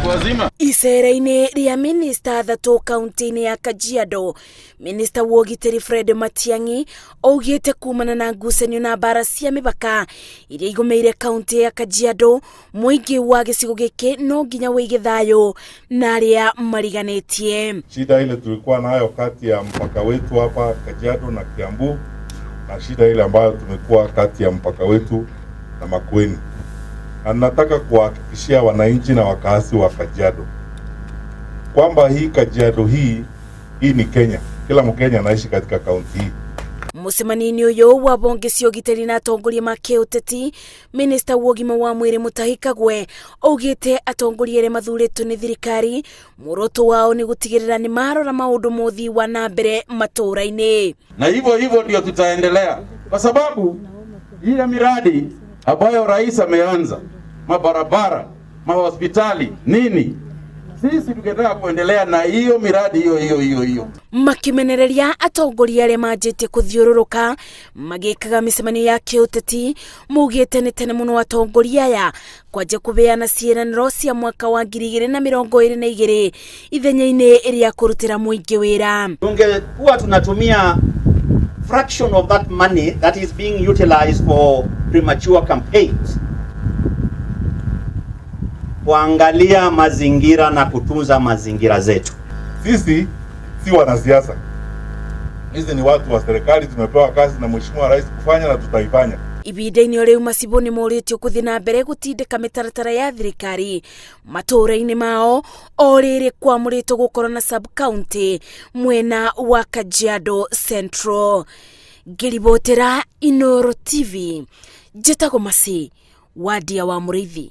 Icera-inĩ rĩa minista thatũ kaunti-inĩ ya Kajiado, minista wa ũgitĩri Fred Matiang'i augĩte kumana na ngucanio na mbara cia mĩbaka iria igũmĩire kaunti ya Kajiado, mũingĩ wa gĩcigo gĩkĩ no nginya wĩige thayũ na arĩa mariganĩtie. Shida ile tulikuwa nayo kati ya mpaka wetu hapa Kajiado na Kiambu, na shida ile ambayo tumekuwa kati ya mpaka wetu na Makueni. Na nataka kuhakikishia wananchi na wakazi wa Kajiado kwamba hii Kajiado hii ni Kenya. Kila Mkenya anaishi katika kaunti hii. Mucemanio ũyũ wa bonge cia ũgitĩri na atongoria ma kĩũteti, minista wa ũgima wa mwĩrĩ Mutahi Kagwe augĩte atongoria arĩa mathurĩtwo nĩ thirikari muoroto wao ni gũtigĩrĩra nĩ marora maũndũ mothi wa na mbere matũra-inĩ. Na hivyo ndio tutaendelea, kwa sababu ile miradi ambayo rais ameanza, mabarabara, mahospitali, nini, sisi tukiendelea kuendelea na hiyo miradi hiyo. Makimenereria atongoria arĩa manjĩtie kũthiũrũrũka magĩkaga mĩcemanio ya kĩũteti, mugĩte nĩ tene mũno atongoria aya kwanja kũbeana ciĩranĩro cia mwaka wa 2022 ithenya-inĩ rĩa kũrutĩra mũingĩ wĩra. Tungekuwa tunatumia fraction of that money that is being utilized for premature campaigns kuangalia mazingira na kutunza mazingira zetu. Sisi si wanasiasa. Hizi ni watu wa serikali, tumepewa kazi na Mheshimiwa Rais kufanya na tutaifanya. Ibinda-inĩ rĩu Macibũ nĩ morĩtio gũthiĩ na mbere gũtindĩka mĩtaratara ya thirikari matũra-inĩ mao o rĩrĩ kwamũrĩtwo gũkorwo na sub-county mwena wa Kajiado Central. Ngĩribotera Inooro TV, njĩtagwo Maci, Wadia wa Mũrĩithi.